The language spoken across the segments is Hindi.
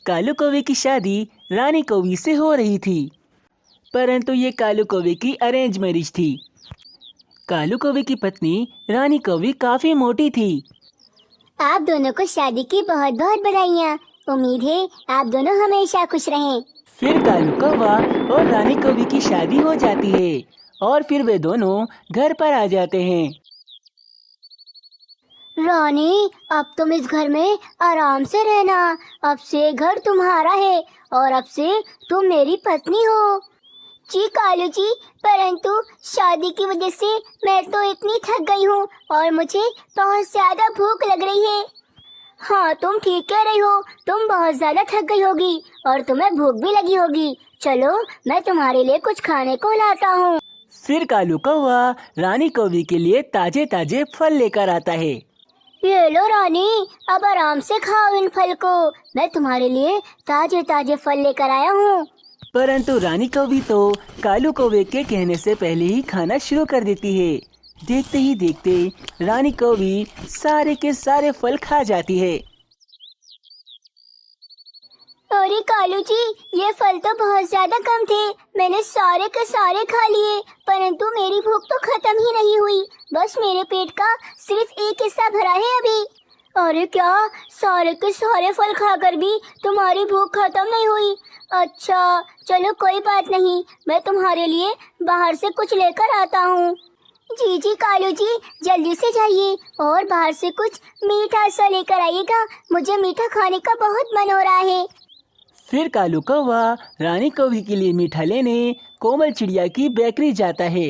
कालू कौवे की शादी रानी कौवी से हो रही थी, परंतु ये कालू कौवे की अरेंज मैरिज थी। कालू कौवे की पत्नी रानी कौवी काफी मोटी थी। आप दोनों को शादी की बहुत बहुत बधाइयाँ। उम्मीद है आप दोनों हमेशा खुश रहें। फिर कालू कौवा और रानी कौवी की शादी हो जाती है और फिर वे दोनों घर पर आ जाते हैं। रानी, अब तुम इस घर में आराम से रहना। अब से घर तुम्हारा है और अब से तुम मेरी पत्नी हो। जी कालू जी, परंतु शादी की वजह से मैं तो इतनी थक गई हूँ और मुझे बहुत ज्यादा भूख लग रही है। हाँ, तुम ठीक कह रही हो, तुम बहुत ज्यादा थक गई होगी और तुम्हें भूख भी लगी होगी। चलो, मैं तुम्हारे लिए कुछ खाने को लाता हूँ। फिर कालू कौवा रानी कौवी के लिए ताजे ताजे फल लेकर आता है। ये लो रानी, अब आराम से खाओ इन फल को। मैं तुम्हारे लिए ताजे ताजे फल लेकर आया हूँ। परंतु रानी कौवी तो कालू कौवे के कहने से पहले ही खाना शुरू कर देती है। देखते ही देखते रानी कौवी सारे के सारे फल खा जाती है। अरे कालू जी, ये फल तो बहुत ज्यादा कम थे। मैंने सारे के सारे खा लिए, परंतु मेरी भूख तो खत्म ही नहीं हुई। बस मेरे पेट का सिर्फ एक हिस्सा भरा है अभी। अरे क्या, सारे के सारे फल खाकर भी तुम्हारी भूख खत्म नहीं हुई? अच्छा, चलो कोई बात नहीं, मैं तुम्हारे लिए बाहर से कुछ लेकर आता हूँ। जी जी कालू जी, जल्दी से जाइए और बाहर से कुछ मीठा सा लेकर आइएगा। मुझे मीठा खाने का बहुत मन हो रहा है। फिर कालू कौवा रानी कौवी के लिए मीठा लेने कोमल चिड़िया की बेकरी जाता है।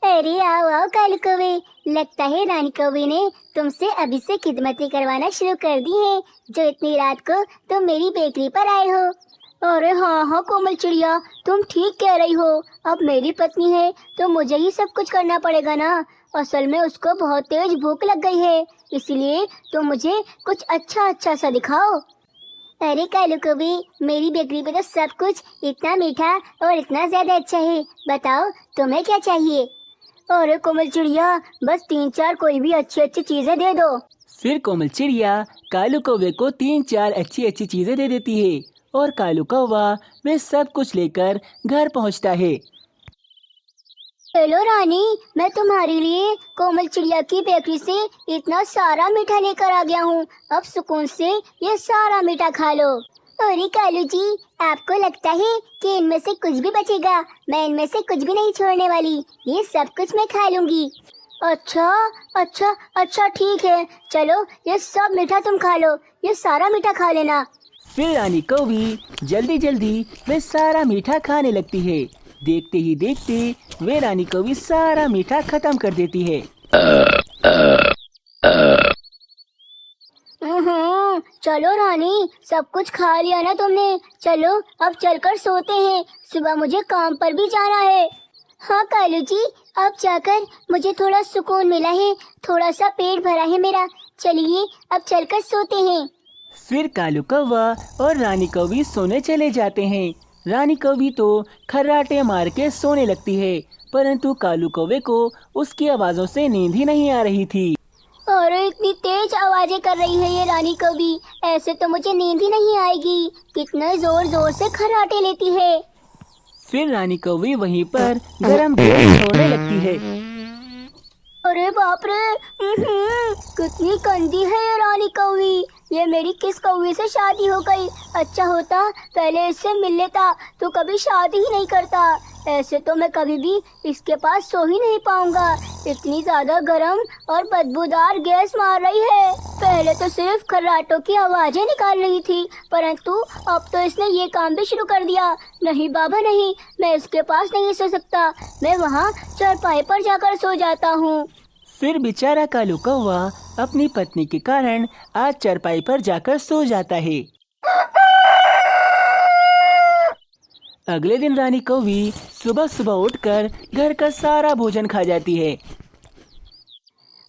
अरे आओ आओ कालू कौवे, लगता है रानी कौवे ने तुमसे अभी से खिदमतें करवाना शुरू कर दी हैं, जो इतनी रात को तुम मेरी बेकरी पर आए हो। अरे हाँ हाँ कोमल चिड़िया, तुम ठीक कह रही हो। अब मेरी पत्नी है तो मुझे ही सब कुछ करना पड़ेगा ना। असल में उसको बहुत तेज भूख लग गई है, इसलिए तुम मुझे कुछ अच्छा सा दिखाओ। अरे कालू कौवे, मेरी बेकरी पे तो सब कुछ इतना मीठा और इतना ज्यादा अच्छा है। बताओ तुम्हें क्या चाहिए? अरे कोमल चिड़िया, बस 3-4 कोई भी अच्छी चीजें दे दो। फिर कोमल चिड़िया कालू कौवे को 3-4 अच्छी चीजें दे देती है और कालू कौवा वे सब कुछ लेकर घर पहुंचता है। हेलो रानी, मैं तुम्हारे लिए कोमल चिड़िया की बेकरी से इतना सारा मीठा लेकर आ गया हूँ। अब सुकून से ये सारा मीठा खा लो। अरे कालू जी, आपको लगता है कि इनमें से कुछ भी बचेगा? मैं इनमें से कुछ भी नहीं छोड़ने वाली, ये सब कुछ मैं खा लूंगी। अच्छा ठीक है, चलो ये सब मीठा तुम खा लो, ये सारा मीठा खा लेना। फिर रानी कौवी जल्दी जल्दी वे सारा मीठा खाने लगती है। देखते ही देखते वे रानी कौवी सारा मीठा खत्म कर देती है। चलो रानी, सब कुछ खा लिया ना तुमने? चलो अब चलकर सोते हैं, सुबह मुझे काम पर भी जाना है। हाँ कालू जी, अब जाकर मुझे थोड़ा सुकून मिला है, थोड़ा सा पेट भरा है मेरा। चलिए अब चलकर सोते हैं। फिर कालू कौवा और रानी कौवी सोने चले जाते हैं। रानी कौवी तो खर्राटे मार के सोने लगती है, परंतु कालू कौवे को उसकी आवाजों से नींद ही नहीं आ रही थी। अरे इतनी तेज आवाजें कर रही है ये रानी कौवी, ऐसे तो मुझे नींद ही नहीं आएगी। कितने जोर जोर से खर्राटे लेती है। फिर रानी कौवी वहीं पर गरम गैस छोड़ने लगती है। अरे बाप रे, कितनी गंदी है ये रानी कौवी। ये मेरी किस कौवी से शादी हो गई? अच्छा होता पहले इससे मिल लेता तो कभी शादी ही नहीं करता। ऐसे तो मैं कभी भी इसके पास सो ही नहीं पाऊंगा। इतनी ज्यादा गरम और बदबूदार गैस मार रही है। पहले तो सिर्फ खर्राटों की आवाजें निकाल रही थी, परंतु अब तो इसने ये काम भी शुरू कर दिया। नहीं बाबा नहीं, मैं इसके पास नहीं सो सकता, मैं वहाँ चारपाई पर जाकर सो जाता हूँ। फिर बेचारा कालू कौवा अपनी पत्नी के कारण आज चारपाई पर जाकर सो जाता है। अगले दिन रानी कौवी सुबह सुबह उठकर घर का सारा भोजन खा जाती है।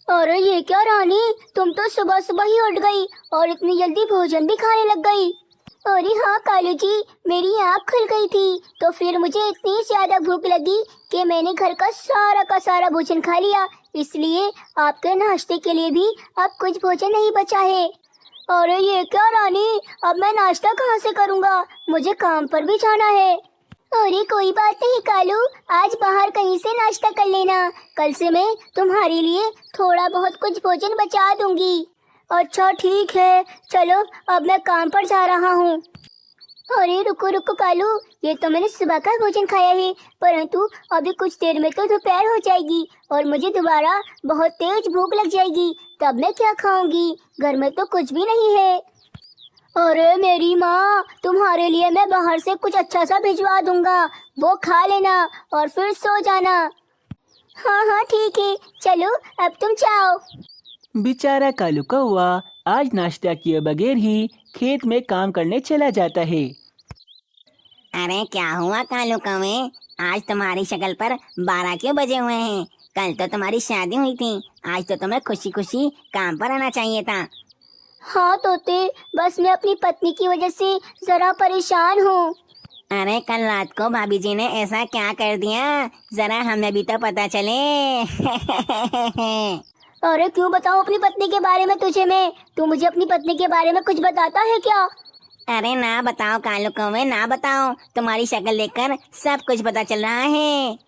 अरे ये क्या रानी, तुम तो सुबह सुबह ही उठ गई और इतनी जल्दी भोजन भी खाने लग गई। अरे हाँ कालू जी, मेरी आँख खुल गई थी तो फिर मुझे इतनी ज्यादा भूख लगी कि मैंने घर का सारा भोजन खा लिया। इसलिए आपके नाश्ते के लिए भी अब कुछ भोजन नहीं बचा है। अरे ये क्या रानी, अब मैं नाश्ता कहाँ से करूँगा? मुझे काम पर भी जाना है। अरे कोई बात नहीं कालू, आज बाहर कहीं से नाश्ता कर लेना। कल से मैं तुम्हारे लिए थोड़ा बहुत कुछ भोजन बचा दूंगी। अच्छा ठीक है, चलो अब मैं काम पर जा रहा हूँ। अरे रुको रुको कालू, ये तो मैंने सुबह का भोजन खाया है, परंतु अभी कुछ देर में तो दोपहर हो जाएगी और मुझे दोबारा बहुत तेज भूख लग जाएगी। तब मैं क्या खाऊंगी? घर में तो कुछ भी नहीं है। अरे मेरी माँ, तुम्हारे लिए मैं बाहर से कुछ अच्छा सा भिजवा दूंगा, वो खा लेना और फिर सो जाना। हाँ हाँ ठीक है, चलो अब तुम जाओ। बेचारा कालू कौवा आज नाश्ता किए बगैर ही खेत में काम करने चला जाता है। अरे क्या हुआ कालू कौवे, आज तुम्हारी शक्ल पर 12 क्यों बजे हुए हैं? कल तो तुम्हारी शादी हुई थी, आज तो तुम्हें खुशी खुशी काम पर आना चाहिए था। हाँ तोते, बस मैं अपनी पत्नी की वजह से जरा परेशान हूँ। अरे कल रात को भाभी जी ने ऐसा क्या कर दिया, जरा हमें भी तो पता चले। अरे क्यों बताऊँ अपनी पत्नी के बारे में तुझे मैं? तू मुझे अपनी पत्नी के बारे में कुछ बताता है क्या? अरे ना बताओ कालू कौवे, ना बताओ, तुम्हारी शक्ल देखकर सब कुछ पता चल रहा है।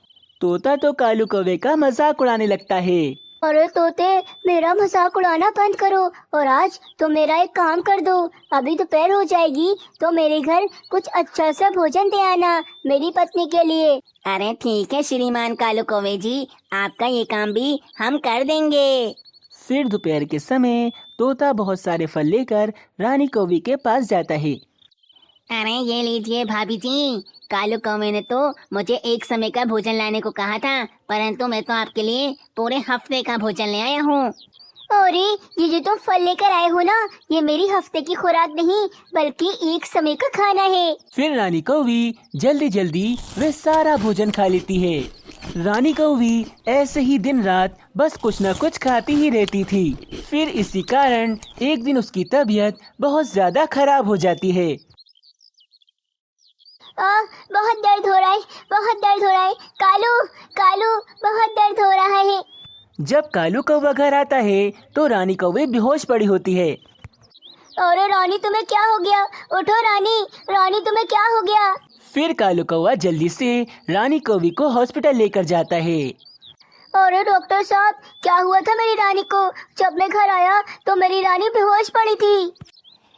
तोता तो कालू कौवे का मजाक उड़ाने लगता है। अरे तोते, मेरा मजाक उड़ाना बंद करो और आज तो मेरा एक काम कर दो। अभी दोपहर हो जाएगी तो मेरे घर कुछ अच्छा सा भोजन दे आना मेरी पत्नी के लिए। अरे ठीक है श्रीमान कालू कौवे जी, आपका ये काम भी हम कर देंगे। फिर दोपहर के समय तोता बहुत सारे फल लेकर रानी कौवी के पास जाता है। अरे ये लीजिए भाभी जी, कालू कौवे ने तो मुझे एक समय का भोजन लाने को कहा था, परंतु मैं तो आपके लिए पूरे हफ्ते का भोजन ले आया हूँ। अरे ये जो तुम फल लेकर आए हो ना, ये मेरी हफ्ते की खुराक नहीं बल्कि एक समय का खाना है। फिर रानी कौवी जल्दी जल्दी वह सारा भोजन खा लेती है। रानी कौवी ऐसे ही दिन रात बस कुछ न कुछ खाती ही रहती थी। फिर इसी कारण एक दिन उसकी तबीयत बहुत ज्यादा खराब हो जाती है। बहुत दर्द हो रहा है, बहुत दर्द हो रहा है। कालू कालू, बहुत दर्द हो रहा है। जब कालू कौवा घर आता है तो रानी कौवे बेहोश पड़ी होती है। अरे रानी तुम्हें क्या हो गया? उठो रानी, रानी तुम्हें क्या हो गया? फिर कालू कौवा जल्दी से रानी कौवी को हॉस्पिटल लेकर जाता है। अरे डॉक्टर साहब, क्या हुआ था मेरी रानी को? जब मैं घर आया तो मेरी रानी बेहोश पड़ी थी।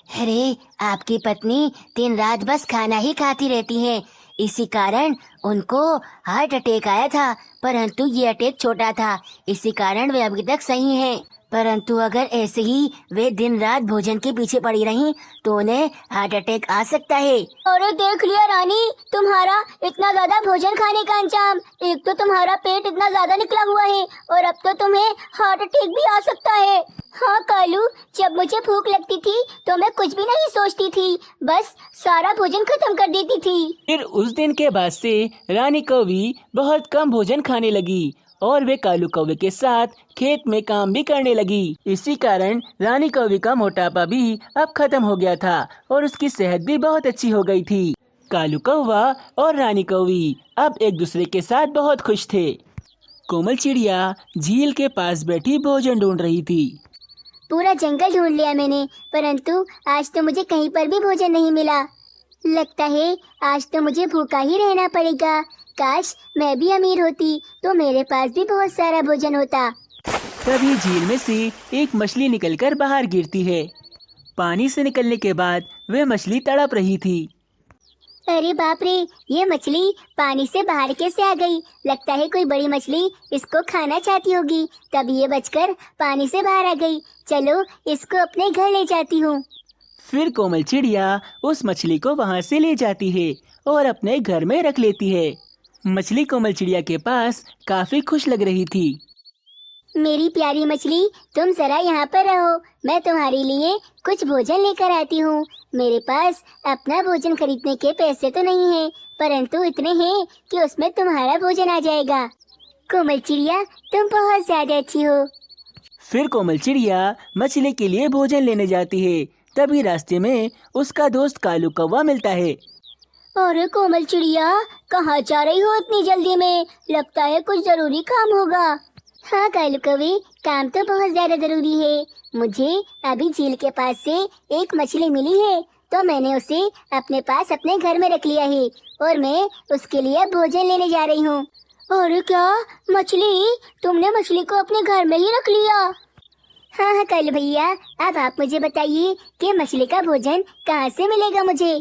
अरे आपकी पत्नी दिन रात बस खाना ही खाती रहती है, इसी कारण उनको हार्ट अटैक आया था, परंतु ये अटैक छोटा था, इसी कारण वे अभी तक सही हैं। परंतु अगर ऐसे ही वे दिन रात भोजन के पीछे पड़ी रहीं तो उन्हें हार्ट अटैक आ सकता है। अरे देख लिया रानी, तुम्हारा इतना ज्यादा भोजन खाने का अंजाम। एक तो तुम्हारा पेट इतना ज्यादा निकला हुआ है और अब तो तुम्हें हार्ट अटैक भी आ सकता है। हाँ कालू, जब मुझे भूख लगती थी तो मैं कुछ भी नहीं सोचती थी, बस सारा भोजन खत्म कर देती थी। फिर उस दिन के बाद से रानी कौवी बहुत कम भोजन खाने लगी और वे कालू कौवे के साथ खेत में काम भी करने लगी। इसी कारण रानी कौवी का मोटापा भी अब खत्म हो गया था और उसकी सेहत भी बहुत अच्छी हो गई थी। कालू कौवा और रानी कौवी अब एक दूसरे के साथ बहुत खुश थे। कोमल चिड़िया झील के पास बैठी भोजन ढूंढ रही थी। पूरा जंगल ढूंढ लिया मैंने, परंतु आज तो मुझे कहीं पर भी भोजन नहीं मिला। लगता है आज तो मुझे भूखा ही रहना पड़ेगा। काश मैं भी अमीर होती तो मेरे पास भी बहुत सारा भोजन होता। तभी झील में से एक मछली निकलकर बाहर गिरती है। पानी से निकलने के बाद वह मछली तड़प रही थी। अरे बाप रे, ये मछली पानी से बाहर कैसे आ गई? लगता है कोई बड़ी मछली इसको खाना चाहती होगी, तब ये बचकर पानी से बाहर आ गई। चलो इसको अपने घर ले जाती हूँ। फिर कोमल चिड़िया उस मछली को वहां से ले जाती है और अपने घर में रख लेती है। मछली कोमल चिड़िया के पास काफी खुश लग रही थी। मेरी प्यारी मछली, तुम जरा यहाँ पर रहो, मैं तुम्हारे लिए कुछ भोजन लेकर आती हूँ। मेरे पास अपना भोजन खरीदने के पैसे तो नहीं हैं, परंतु इतने हैं कि उसमें तुम्हारा भोजन आ जाएगा। कोमल चिड़िया, तुम बहुत ज्यादा अच्छी हो। फिर कोमल चिड़िया मछली के लिए भोजन लेने जाती है। तभी रास्ते में उसका दोस्त कालू कौवा मिलता है। अरे कोमल चिड़िया, कहाँ जा रही हो इतनी जल्दी में? लगता है कुछ जरूरी काम होगा। हाँ कालू कौवे, काम तो बहुत ज्यादा जरूरी है। मुझे अभी झील के पास से एक मछली मिली है, तो मैंने उसे अपने पास अपने घर में रख लिया है और मैं उसके लिए भोजन लेने जा रही हूँ। अरे क्या मछली, तुमने मछली को अपने घर में ही रख लिया? हाँ हाँ कालू भैया, अब आप मुझे बताइए कि मछली का भोजन कहाँ से मिलेगा मुझे?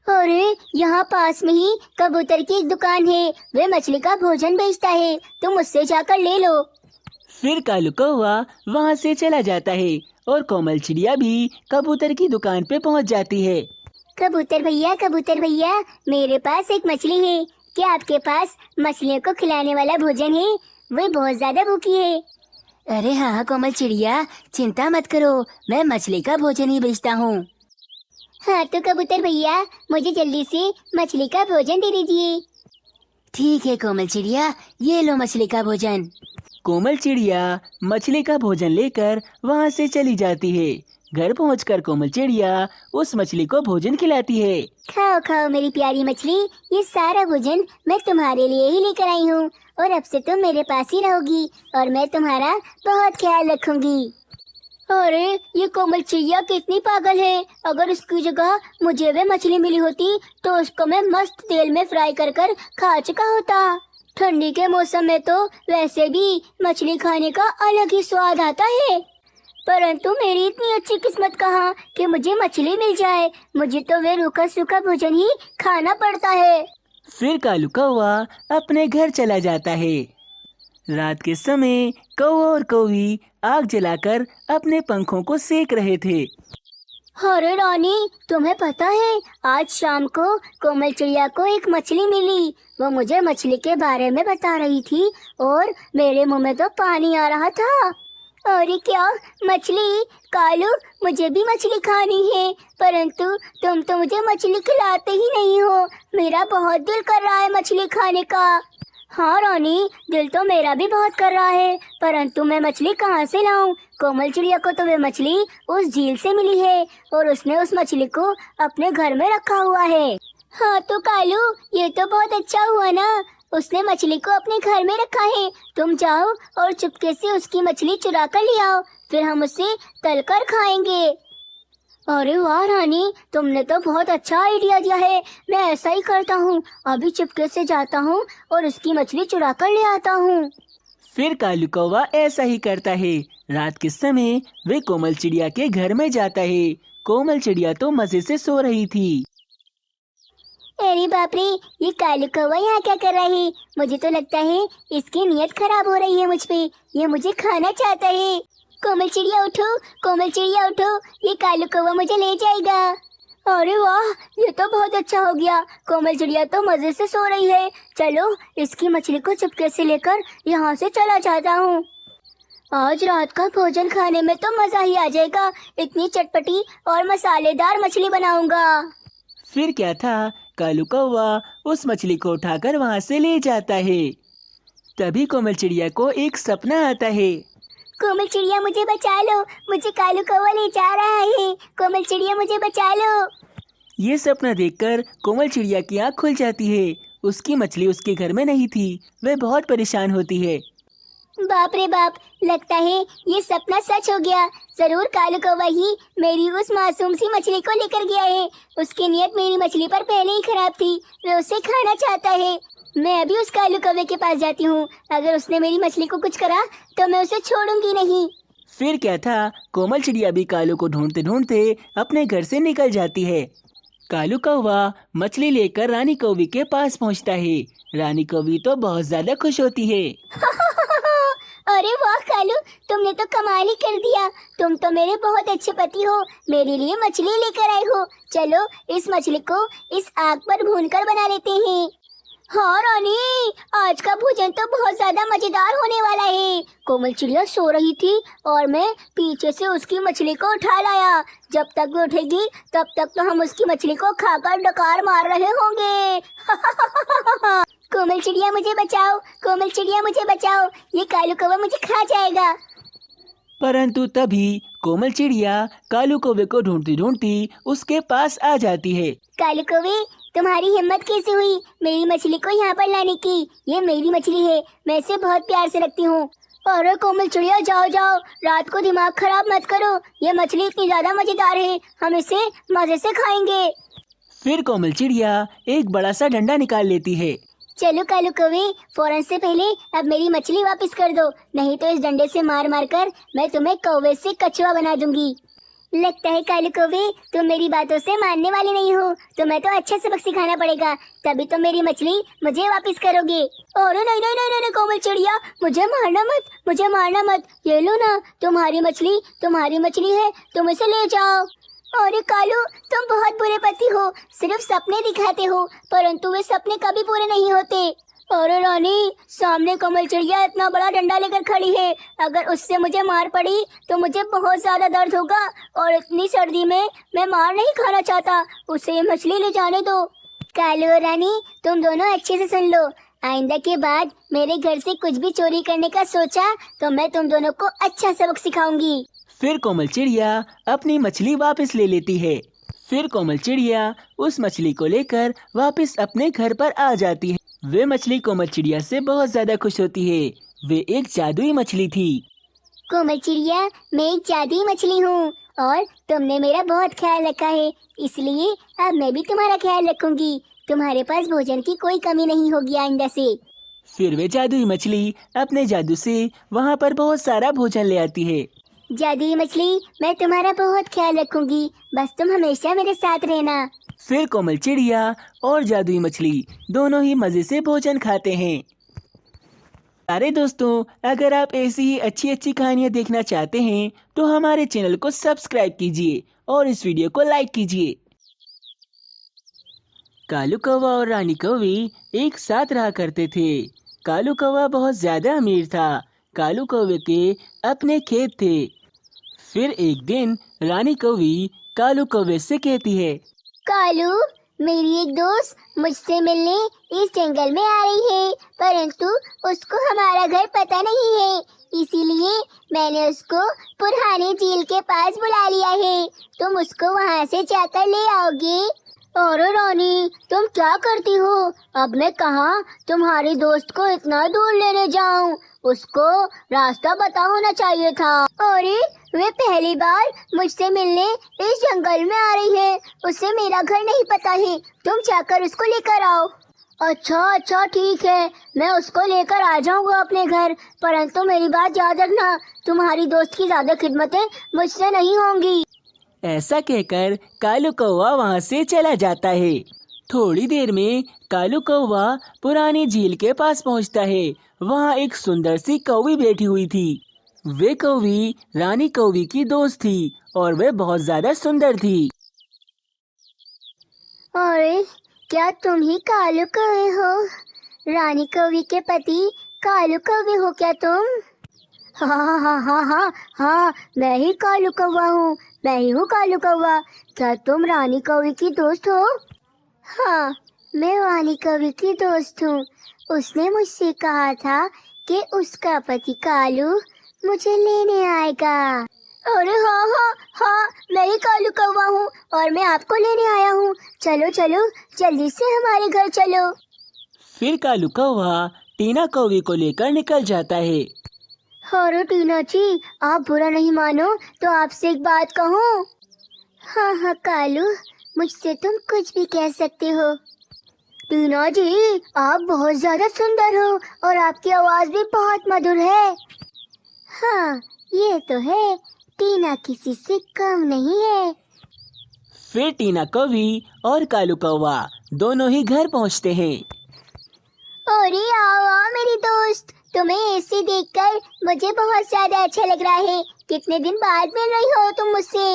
अरे यहाँ पास में ही कबूतर की एक दुकान है, वे मछली का भोजन बेचता है, तुम उससे जाकर ले लो। फिर कालू कौवा वहाँ से चला जाता है और कोमल चिड़िया भी कबूतर की दुकान पे पहुँच जाती है। कबूतर भैया, मेरे पास एक मछली है। क्या आपके पास मछलियों को खिलाने वाला भोजन है? वे बहुत ज्यादा भूखी है। अरे हाँ कोमल चिड़िया, चिंता मत करो, मैं मछली का भोजन ही बेचता हूँ। हाँ तो कबूतर भैया, मुझे जल्दी से मछली का भोजन दे दीजिए। ठीक है कोमल चिड़िया, ये लो मछली का भोजन। कोमल चिड़िया मछली का भोजन लेकर वहाँ से चली जाती है। घर पहुँचकर कोमल चिड़िया उस मछली को भोजन खिलाती है। खाओ खाओ मेरी प्यारी मछली, ये सारा भोजन मैं तुम्हारे लिए ही लेकर आई हूँ और अब से तुम मेरे पास ही रहोगी और मैं तुम्हारा बहुत ख्याल रखूंगी। अरे ये कोमल चिड़िया कितनी पागल है, अगर उसकी जगह मुझे वे मछली मिली होती तो उसको मैं मस्त तेल में फ्राई कर कर खा चुका होता। ठंडी के मौसम में तो वैसे भी मछली खाने का अलग ही स्वाद आता है, परंतु मेरी इतनी अच्छी किस्मत कहाँ कि मुझे मछली मिल जाए। मुझे तो वे रूखा सूखा भोजन ही खाना पड़ता है। फिर कालू कौवा अपने घर चला जाता है। रात के समय कौवा और कौवी आग जलाकर अपने पंखों को सेक रहे थे। अरे रानी, तुम्हें पता है आज शाम को कोमल चिड़िया को एक मछली मिली। वो मुझे मछली के बारे में बता रही थी और मेरे मुंह में तो पानी आ रहा था। अरे क्या मछली? कालू, मुझे भी मछली खानी है, परंतु तुम तो मुझे मछली खिलाते ही नहीं हो। मेरा बहुत दिल कर रहा है मछली खाने का। हाँ रानी, दिल तो मेरा भी बहुत कर रहा है, परंतु मैं मछली कहाँ से लाऊं? कोमल चिड़िया को तो वे मछली उस झील से मिली है और उसने उस मछली को अपने घर में रखा हुआ है। हाँ तो कालू, ये तो बहुत अच्छा हुआ ना, उसने मछली को अपने घर में रखा है। तुम जाओ और चुपके से उसकी मछली चुरा कर ले आओ, फिर हम उसे तलकर खाएंगे। अरे वाह रानी, तुमने तो बहुत अच्छा आइडिया दिया है। मैं ऐसा ही करता हूँ, अभी चुपके से जाता हूँ और उसकी मछली चुरा कर ले आता हूँ। फिर कालू कौवा ऐसा ही करता है। रात के समय वे कोमल चिड़िया के घर में जाता है। कोमल चिड़िया तो मजे से सो रही थी। अरे बाप रे, ये कालू कौवा यहाँ क्या कर रहा है? मुझे तो लगता है इसकी नीयत खराब हो रही है मुझ पे, ये मुझे खाना चाहता है। कोमल चिड़िया उठो, कोमल चिड़िया उठो, ये कालू कौवा मुझे ले जाएगा। अरे वाह, ये तो बहुत अच्छा हो गया, कोमल चिड़िया तो मजे से सो रही है। चलो इसकी मछली को चुपके से लेकर यहाँ से चला जाता हूँ। आज रात का भोजन खाने में तो मजा ही आ जाएगा, इतनी चटपटी और मसालेदार मछली बनाऊंगा। फिर क्या था, कालू कौवा उस मछली को उठाकर वहाँ से ले जाता है। तभी कोमल चिड़िया को एक सपना आता है। कोमल चिड़िया मुझे बचा लो, मुझे कालू कौवा ले जा रहा है। कोमल चिड़िया मुझे बचा लो। ये सपना देखकर कोमल चिड़िया की आँख खुल जाती है। उसकी मछली उसके घर में नहीं थी। वह बहुत परेशान होती है। बाप रे बाप, लगता है ये सपना सच हो गया। जरूर कालू कौवा ही मेरी उस मासूम सी मछली को लेकर गया है। उसकी नीयत मेरी मछली पर पहले ही खराब थी, वह उसे खाना चाहता है। मैं अभी उस कालू कौवे के पास जाती हूँ, अगर उसने मेरी मछली को कुछ करा तो मैं उसे छोड़ूंगी नहीं। फिर क्या था, कोमल चिड़िया भी कालू को ढूंढते ढूंढते अपने घर से निकल जाती है। कालू कौवा मछली लेकर रानी कौवी के पास पहुँचता है। रानी कौवी तो बहुत ज्यादा खुश होती है। अरे वाह कालू, तुमने तो कमाल ही कर दिया। तुम तो मेरे बहुत अच्छे पति हो, मेरे लिए मछली लेकर आए हो। चलो इस मछली को इस आग पर भूनकर बना लेते हैं। हाँ रानी, आज का भोजन तो बहुत ज्यादा मजेदार होने वाला है। कोमल चिड़िया सो रही थी और मैं पीछे से उसकी मछली को उठा लाया। जब तक वो उठेगी तब तक तो हम उसकी मछली को खाकर डकार मार रहे होंगे। कोमल चिड़िया मुझे बचाओ, कोमल चिड़िया मुझे बचाओ, ये कालू कौवा मुझे खा जाएगा। परंतु तभी कोमल चिड़िया कालू कौवे को ढूंढती ढूंढती उसके पास आ जाती है। कालू कौवे, तुम्हारी हिम्मत कैसे हुई मेरी मछली को यहाँ पर लाने की? ये मेरी मछली है, मैं इसे बहुत प्यार से रखती हूँ। अरे कोमल चिड़िया, जाओ जाओ, रात को दिमाग खराब मत करो। ये मछली इतनी ज्यादा मजेदार है, हम इसे मजे से खाएंगे। फिर कोमल चिड़िया एक बड़ा सा डंडा निकाल लेती है। चलो कालू कौवे, फौरन से पहले अब मेरी मछली वापस कर दो, नहीं तो इस डंडे से मार मार कर मैं तुम्हें कौवे से कछुआ बना दूंगी। लगता है कालू कौवे तुम मेरी बातों से मानने वाले नहीं हो, तुम्हें तो अच्छा सबक सिखाना पड़ेगा, तभी तो मेरी मछली मुझे वापस करोगे। और नहीं नहीं नहीं नहीं कोमल चिड़िया, मुझे मारना मत, मुझे मारना मत। ये लो ना, तुम्हारी मछली है, तुम इसे ले जाओ। अरे कालू, तुम बहुत बुरे पति हो, सिर्फ सपने दिखाते हो, परंतु वे सपने कभी पूरे नहीं होते। अरे रानी, सामने कमल चिड़िया इतना बड़ा डंडा लेकर खड़ी है, अगर उससे मुझे मार पड़ी तो मुझे बहुत ज्यादा दर्द होगा, और इतनी सर्दी में मैं मार नहीं खाना चाहता, उसे ये मछली ले जाने दो। कालू और रानी, तुम दोनों अच्छे से सुन लो, आइंदा के बाद मेरे घर से कुछ भी चोरी करने का सोचा तो मैं तुम दोनों को अच्छा सबक सिखाऊंगी। फिर कोमल चिड़िया अपनी मछली वापस ले लेती है। फिर कोमल चिड़िया उस मछली को लेकर वापस अपने घर पर आ जाती है। वे मछली कोमल चिड़िया से बहुत ज्यादा खुश होती है। वे एक जादुई मछली थी। कोमल चिड़िया, मैं एक जादुई मछली हूँ और तुमने मेरा बहुत ख्याल रखा है, इसलिए अब मैं भी तुम्हारा ख्याल रखूंगी। तुम्हारे पास भोजन की कोई कमी नहीं होगी आइंदा से। फिर वे जादुई मछली अपने जादू से वहाँ पर बहुत सारा भोजन ले आती है। जादुई मछली, मैं तुम्हारा बहुत ख्याल रखूंगी, बस तुम हमेशा मेरे साथ रहना। फिर कोमल चिड़िया और जादुई मछली दोनों ही मजे से भोजन खाते हैं। अरे दोस्तों, अगर आप ऐसी ही अच्छी अच्छी कहानियाँ देखना चाहते हैं तो हमारे चैनल को सब्सक्राइब कीजिए और इस वीडियो को लाइक कीजिए। कालू कौवा और रानी कौवी एक साथ रहा करते थे। कालू कौवा बहुत ज्यादा अमीर था। कालू कौवे के अपने खेत थे। फिर एक दिन रानी कौवी कालू कौवे से कहती है, कालू, मेरी एक दोस्त मुझसे मिलने इस जंगल में आ रही है, परंतु उसको हमारा घर पता नहीं है, इसीलिए मैंने उसको पुराने झील के पास बुला लिया है। तुम उसको वहाँ से जाकर ले आओगे। अरे रानी, तुम क्या करती हो? अब मैं कहाँ तुम्हारी दोस्त को इतना दूर लेने जाऊँ? उसको रास्ता पता होना चाहिए था। अरे वे पहली बार मुझसे मिलने इस जंगल में आ रही है, उसे मेरा घर नहीं पता है, तुम जाकर उसको लेकर आओ। अच्छा ठीक है, मैं उसको लेकर आ जाऊंगा अपने घर, परंतु मेरी बात याद रखना, तुम्हारी दोस्त की ज्यादा खिदमतें मुझसे नहीं होंगी। ऐसा कहकर कालू कौवा वहाँ से चला जाता है। थोड़ी देर में कालू कौवा पुरानी झील के पास पहुँचता है। वहाँ एक सुंदर सी कौवी बैठी हुई थी। वे कौवी रानी कौवी की दोस्त थी और वे बहुत ज्यादा सुंदर थी। अरे क्या तुम ही कालू कौवे हो? रानी कौवी के पति कालू कौवे हो क्या तुम? हाँ, मैं ही कालू कौवा हूँ, मैं ही हूँ कालू कौवा। क्या तुम रानी कौवी की दोस्त हो? हाँ, मैं रानी कौवी की दोस्त हूँ। उसने मुझसे कहा था कि उसका पति कालू मुझे लेने आएगा। अरे हाँ, मैं ही कालू कौवा हूँ और मैं आपको लेने आया हूँ। चलो जल्दी से हमारे घर चलो। फिर कालू कौवा टीना कौवी को लेकर निकल जाता है। अरे टीना जी, आप बुरा नहीं मानो तो आपसे एक बात कहूँ? हाँ कालू, मुझसे तुम कुछ भी कह सकते हो। टीना जी, आप बहुत ज्यादा सुंदर हो और आपकी आवाज भी बहुत मधुर है। हाँ, ये तो है, टीना किसी से कम नहीं है। फिर टीना कौवी और कालू कौवा दोनों ही घर पहुँचते हैं। अरे आओ मेरी दोस्त, तुम्हें ऐसे देखकर मुझे बहुत ज्यादा अच्छा लग रहा है। कितने दिन बाद मिल रही हो तुम मुझसे।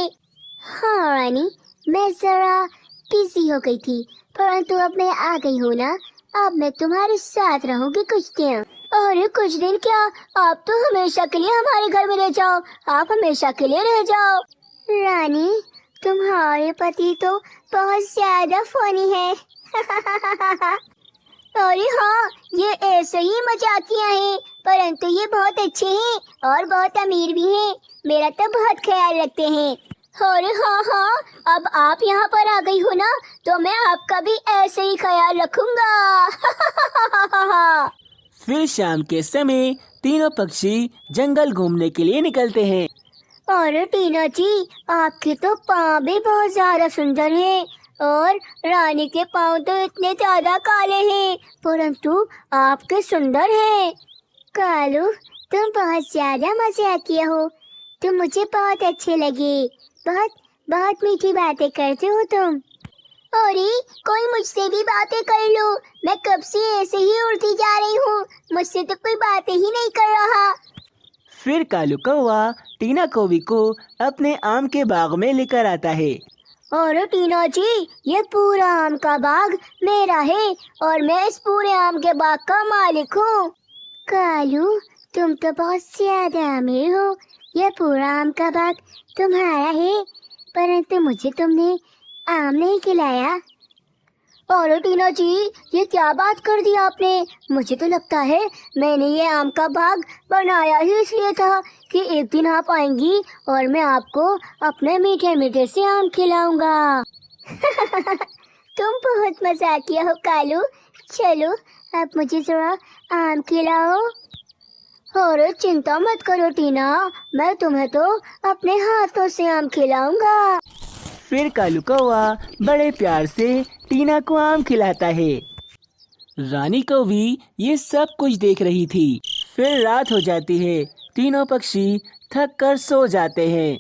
हाँ रानी, मैं जरा बिजी हो गई थी, परंतु अब मैं आ गई हूँ ना, अब मैं तुम्हारे साथ रहूंगी कुछ दिन। अरे कुछ दिन क्या, आप तो हमेशा के लिए हमारे घर में रह जाओ, आप हमेशा के लिए रह जाओ। रानी, तुम्हारे पति तो बहुत ज्यादा फनी है। अरे हाँ, ये ऐसे ही मजाकिया हैं, परंतु ये बहुत अच्छे हैं और बहुत अमीर भी हैं, मेरा तो बहुत ख्याल रखते हैं। अरे हाँ, अब आप यहाँ पर आ गई हो ना, तो मैं आपका भी ऐसे ही ख्याल रखूंगा। फिर शाम के समय तीनों पक्षी जंगल घूमने के लिए निकलते हैं। अरे टीना जी, आपके तो पाँव भी बहुत ज्यादा सुंदर हैं और रानी के पाँव तो इतने ज्यादा काले हैं, परंतु आपके सुंदर हैं। कालू, तुम बहुत ज्यादा मजाकिया हो। तुम मुझे बहुत अच्छे लगे। बहुत बहुत मीठी बातें करते हो तुम। अरे कोई मुझसे भी बातें कर लो, मैं कब से ऐसे ही उड़ती जा रही हूँ, मुझसे तो कोई बातें ही नहीं कर रहा। फिर कालू कौवा टीना कौवी को अपने आम के बाग में लेकर आता है। अरे टीना जी, ये पूरा आम का बाग मेरा है और मैं इस पूरे आम के बाग का मालिक हूँ। कालू, तुम तो बहुत ज्यादा अमीर हो। यह पूरा आम का बाग तुम्हारा है, परंतु मुझे तुमने आम नहीं खिलाया। अरे टीना जी, ये क्या बात कर दी आपने। मुझे तो लगता है मैंने ये आम का बाग बनाया ही इसलिए था कि एक दिन आप आएंगी और मैं आपको अपने मीठे मीठे से आम खिलाऊंगा। तुम बहुत मजाकिया हो कालू। चलो अब मुझे जरा आम खिलाओ। अरे चिंता मत करो टीना, मैं तुम्हें तो अपने हाथों से आम खिलाऊंगा। फिर कालू कौवा बड़े प्यार से टीना को आम खिलाता है। रानी कौवी ये सब कुछ देख रही थी। फिर रात हो जाती है। तीनों पक्षी थक कर सो जाते हैं,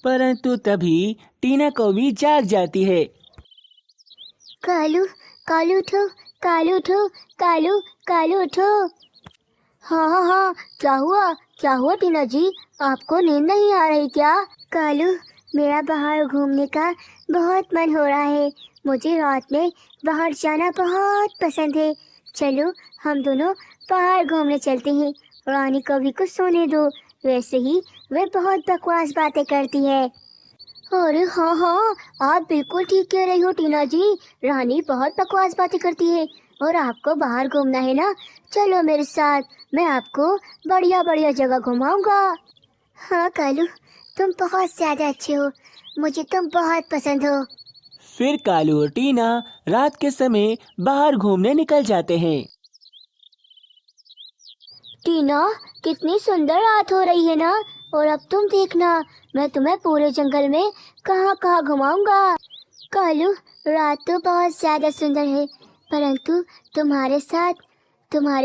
परंतु तभी टीना कौवी जाग जाती है। कालू, कालू उठो, कालू उठो, कालू, कालू उठो। हाँ हाँ हाँ, क्या हुआ टीना जी, आपको नींद नहीं आ रही क्या? कालू, मेरा बाहर घूमने का बहुत मन हो रहा है। मुझे रात में बाहर जाना बहुत पसंद है। चलो हम दोनों बाहर घूमने चलते हैं। रानी कौवी को सोने दो, वैसे ही वह बहुत बकवास बातें करती है। अरे हाँ हाँ, आप बिल्कुल ठीक कह रही हो टीना जी, रानी बहुत बकवास बातें करती है और आपको बाहर घूमना है ना। चलो मेरे साथ, मैं आपको बढ़िया बढ़िया जगह घुमाऊंगा। हाँ कालू, तुम बहुत ज्यादा अच्छे हो, मुझे तुम बहुत पसंद हो। फिर कालू और टीना रात के समय बाहर घूमने निकल जाते हैं। टीना, कितनी सुंदर रात हो रही है ना, और अब तुम देखना मैं तुम्हें पूरे जंगल में कहाँ कहाँ घुमाऊंगा। कालू, रात तो बहुत ज्यादा सुंदर है, परंतु तुम्हारे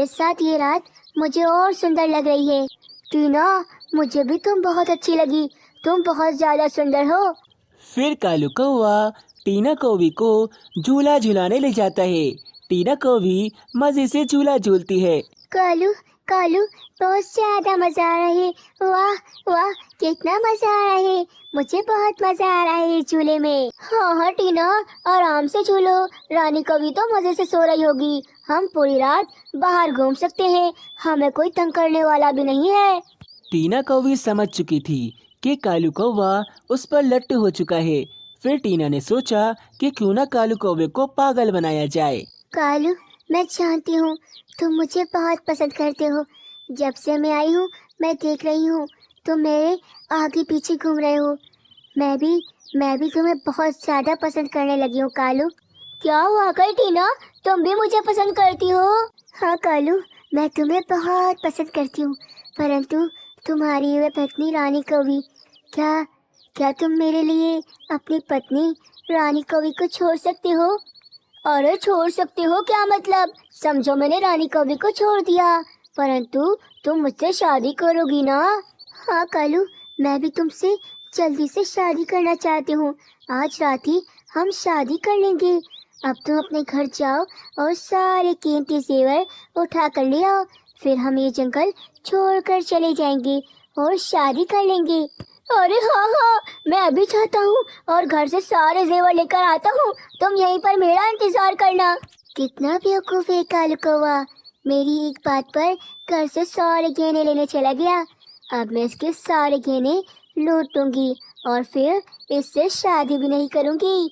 साथ ये रात मुझे और सुंदर लग रही है। टीना, मुझे भी तुम बहुत अच्छी लगी, तुम बहुत ज्यादा सुंदर हो। फिर कालू कौवा टीना कौवी को झूला झुलाने ले जाता है। टीना कौवी मजे से झूला झूलती है। कालू, कालू, बहुत ज्यादा मजा आ रहा है। वाह वाह, कितना मजा आ रहा है, मुझे बहुत मजा आ रहा है इस झूले में। हाँ हाँ टीना, आराम से झूलो, रानी कौवी तो मजे से सो रही होगी। हम पूरी रात बाहर घूम सकते हैं, हमें कोई तंग करने वाला भी नहीं है। टीना कौवी समझ चुकी थी कि कालू कौवा उस पर लट्टू हो चुका है। फिर टीना ने सोचा कि क्यों ना कालू कौवे को पागल बनाया जाए। कालू, मैं जानती हूँ तुम मुझे बहुत पसंद करते हो। जब से मैं आई हूँ मैं देख रही हूँ तुम मेरे आगे पीछे घूम रहे हो। मैं भी तुम्हें बहुत ज़्यादा पसंद करने लगी हूँ कालू। क्या हुआ कर टीना, तुम भी मुझे पसंद करती हो? हाँ कालू, मैं तुम्हें बहुत पसंद करती हूँ, परंतु तुम्हारी वह पत्नी रानी कौवी, क्या तुम मेरे लिए अपनी पत्नी रानी कौवी को छोड़ सकते हो? अरे छोड़ सकते हो क्या मतलब? समझो मैंने रानी कौवी को छोड़ दिया, परंतु तुम मुझसे शादी करोगी ना? हाँ कालू, मैं भी तुमसे जल्दी से शादी करना चाहती हूँ। आज रात ही हम शादी कर लेंगे। अब तुम अपने घर जाओ और सारे कीमती जेवर उठा कर ले आओ, फिर हम ये जंगल छोड़कर चले जाएंगे और शादी कर लेंगे। अरे हाँ हाँ, मैं अभी चाहता हूँ और घर से सारे जेवर लेकर आता हूँ, तुम यहीं पर मेरा इंतजार करना। कितना बेवकूफ है कालू कौवा, मेरी एक बात पर घर से सारे गहने लेने चला गया। अब मैं इसके सारे गहने लूटूंगी और फिर इससे शादी भी नहीं करूंगी।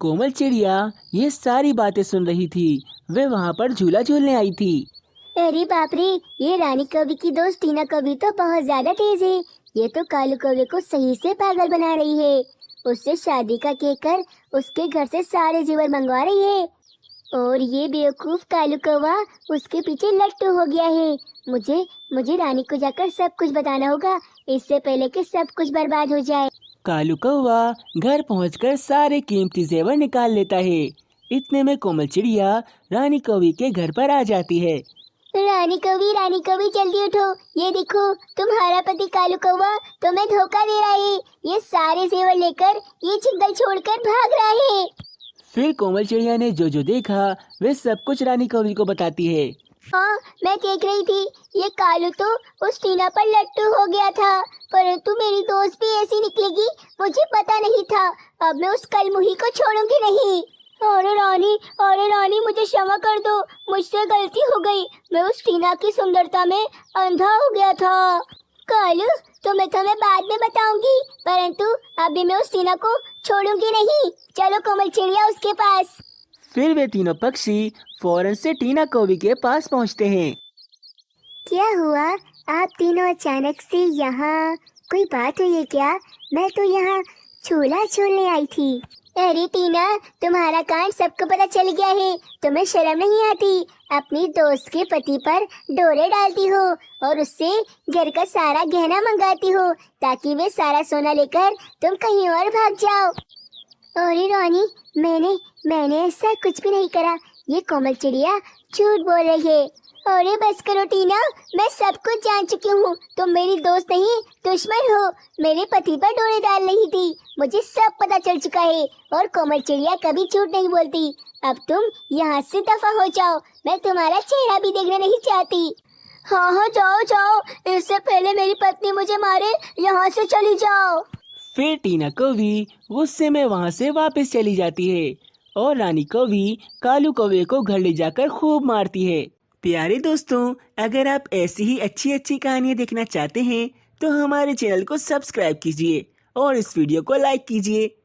कोमल चिड़िया ये सारी बातें सुन रही थी। वे वहाँ पर झूला झूलने आई थी। अरे बाप रे, ये रानी कौवी की दोस्त टीना कौवी तो बहुत ज्यादा तेज है। ये तो कालू कौवे को सही से पागल बना रही है। उससे शादी का कहकर उसके घर से सारे जेवर मंगवा रही है। और ये बेवकूफ कालू कौवा उसके पीछे लट्टू हो गया है। मुझे मुझे रानी को जाकर सब कुछ बताना होगा, इससे पहले कि सब कुछ बर्बाद हो जाए। कालू कौवा घर पहुंचकर सारे कीमती जेवर निकाल लेता है। इतने में कोमल चिड़िया रानी कौवी के घर पर आ जाती है। रानी कौवी जल्दी उठो, ये देखो तुम्हारा पति कालू कौवा तुम्हें धोखा दे रहा है। ये सारे जेवर लेकर ये जंगल छोड़कर भाग रहा है। फिर कोमल चिड़िया ने जो देखा वे सब कुछ रानी कौवी को बताती है। हाँ, मैं देख रही थी, ये कालू तो उस टीना पर लट्टू हो गया था, परंतु मेरी दोस्त भी ऐसी निकलेगी मुझे पता नहीं था। अब मैं उस कलमुही को छोड़ूंगी नहीं। अरे रानी मुझे क्षमा कर दो, मुझसे गलती हो गई। मैं उस टीना की सुंदरता में अंधा हो गया था। कालू, तो मैं तुम्हें बाद में बताऊंगी, परंतु अभी मैं उस टीना को छोड़ूंगी नहीं। चलो कोमल चिड़िया उसके पास। फिर वे तीनों पक्षी फौरन से टीना कौवी के पास पहुंचते हैं। क्या हुआ, आप तीनों अचानक से यहाँ? कोई बात हुई है क्या? मैं तो यहाँ झूला झूलने आई थी। अरे टीना, तुम्हारा कांड सबको पता चल गया है। तुम्हें शर्म नहीं आती? अपनी दोस्त के पति पर डोरे डालती हो और उससे घर का सारा गहना मंगाती हो ताकि वे सारा सोना लेकर तुम कहीं और भाग जाओ। अरे रानी, मैंने ऐसा कुछ भी नहीं करा। ये कोमल चिड़िया झूठ बोल रही है। अरे बस करो टीना, मैं सब कुछ जान चुकी हूँ। तुम मेरी दोस्त नहीं दुश्मन हो। मेरे पति पर डोरे डाल रही थी, मुझे सब पता चल चुका है। और कोमल चिड़िया कभी झूठ नहीं बोलती। अब तुम यहाँ से दफा हो जाओ, मैं तुम्हारा चेहरा भी देखना नहीं चाहती। हाँ, जाओ, इससे पहले मेरी पत्नी मुझे मारे, यहाँ से चली जाओ। फिर टीना कौवी गुस्से में वहां से वापस चली जाती है और रानी कौवी कालू कौवे को घर ले जाकर खूब मारती है। प्यारे दोस्तों, अगर आप ऐसी ही अच्छी कहानियाँ देखना चाहते हैं तो हमारे चैनल को सब्सक्राइब कीजिए और इस वीडियो को लाइक कीजिए।